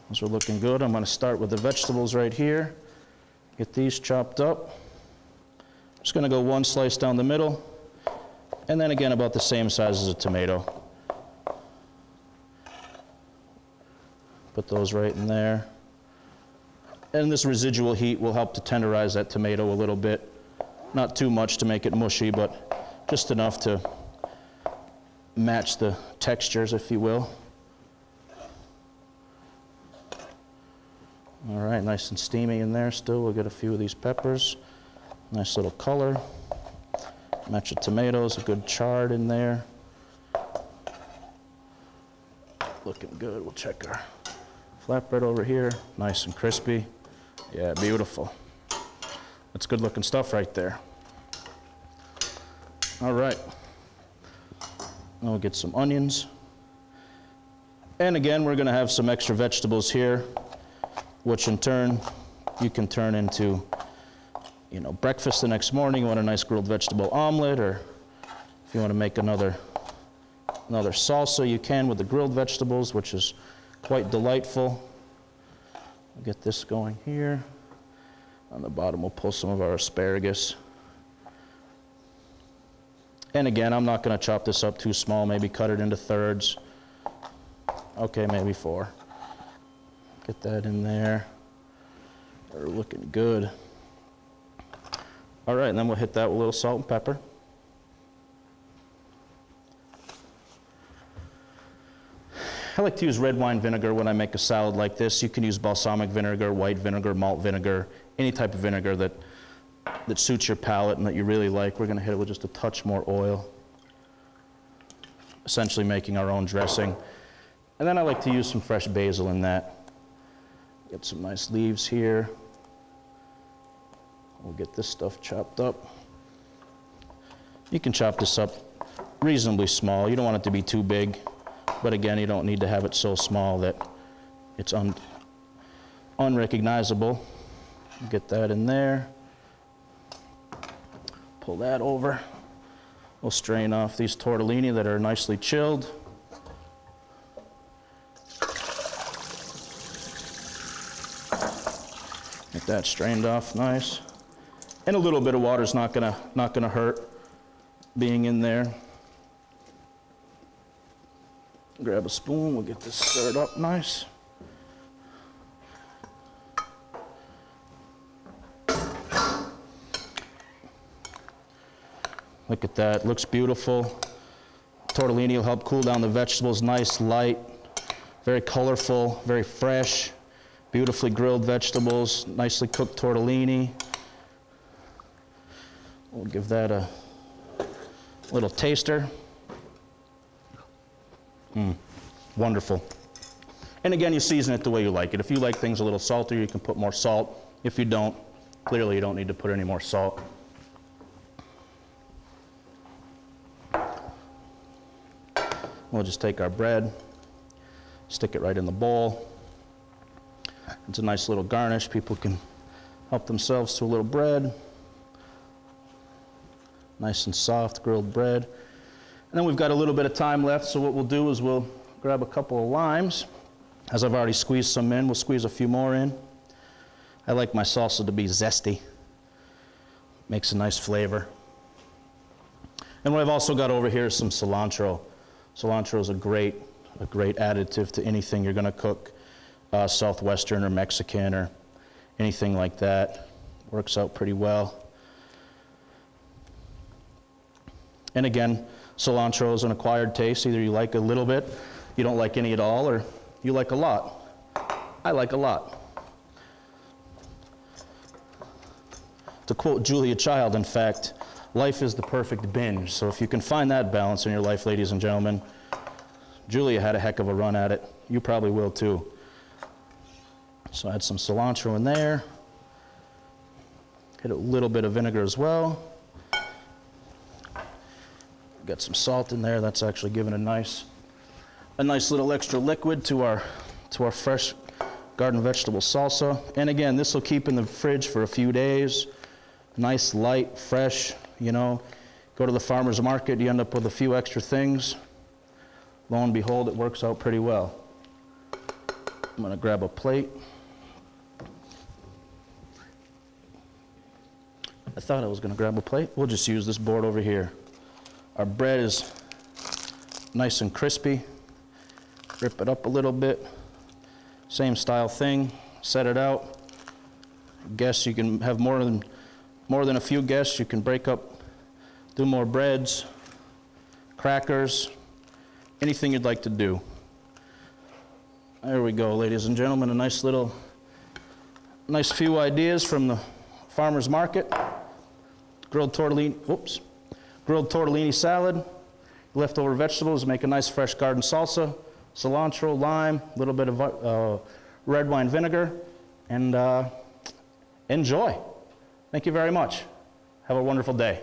Those are looking good. I'm going to start with the vegetables right here. Get these chopped up. Just going to go one slice down the middle, and then again about the same size as a tomato. Put those right in there. And this residual heat will help to tenderize that tomato a little bit. Not too much to make it mushy, but just enough to match the textures, if you will. All right, nice and steamy in there still. We'll get a few of these peppers. Nice little color. Match the tomatoes, a good chard in there. Looking good. We'll check our flatbread over here. Nice and crispy. Yeah, beautiful. That's good looking stuff right there. All right. Now we'll get some onions. And again, we're going to have some extra vegetables here, which in turn you can turn into, you know, breakfast the next morning. You want a nice grilled vegetable omelet, or if you want to make another salsa, you can with the grilled vegetables, which is quite delightful. We'll get this going here. On the bottom, we'll pull some of our asparagus. And again, I'm not going to chop this up too small, maybe cut it into thirds. Okay, maybe 4. Get that in there. They're looking good. All right, and then we'll hit that with a little salt and pepper. I like to use red wine vinegar when I make a salad like this. You can use balsamic vinegar, white vinegar, malt vinegar, any type of vinegar that suits your palate and that you really like. We're going to hit it with just a touch more oil, essentially making our own dressing. And then I like to use some fresh basil in that. Get some nice leaves here. We'll get this stuff chopped up. You can chop this up reasonably small. You don't want it to be too big, but again, you don't need to have it so small that it's unrecognizable. Get that in there. Pull that over. We'll strain off these tortellini that are nicely chilled. Get that strained off nice. And a little bit of water is not gonna hurt being in there. Grab a spoon, we'll get this stirred up nice. Look at that, looks beautiful. Tortellini will help cool down the vegetables, nice, light, very colorful, very fresh, beautifully grilled vegetables, nicely cooked tortellini. We'll give that a little taster. Wonderful. And again, you season it the way you like it. If you like things a little saltier, you can put more salt. If you don't, clearly you don't need to put any more salt. We'll just take our bread, stick it right in the bowl. It's a nice little garnish. People can help themselves to a little bread. Nice and soft grilled bread. And then we've got a little bit of time left, so what we'll do is we'll grab a couple of limes. As I've already squeezed some in, we'll squeeze a few more in. I like my salsa to be zesty. Makes a nice flavor. And what I've also got over here is some cilantro. Cilantro is a great additive to anything you're going to cook, Southwestern or Mexican or anything like that. Works out pretty well. And again, cilantro is an acquired taste. Either you like a little bit, you don't like any at all, or you like a lot. I like a lot. To quote Julia Child, in fact, life is the perfect binge. So if you can find that balance in your life, ladies and gentlemen, Julia had a heck of a run at it. You probably will too. So add some cilantro in there. Hit a little bit of vinegar as well. Got some salt in there. That's actually giving a nice little extra liquid to our fresh garden vegetable salsa. And again, this will keep in the fridge for a few days. Nice, light, fresh, you know. Go to the farmer's market, you end up with a few extra things. Lo and behold, it works out pretty well. I'm gonna grab a plate. I thought I was gonna grab a plate. We'll just use this board over here. Our bread is nice and crispy. Rip it up a little bit. Same style thing, set it out. Guests, you can have more than a few guests. You can break up, do more breads, crackers, anything you'd like to do. There we go, ladies and gentlemen, a nice few ideas from the farmer's market. Grilled tortellini salad, leftover vegetables, make a nice fresh garden salsa, cilantro, lime, a little bit of red wine vinegar, and enjoy. Thank you very much. Have a wonderful day.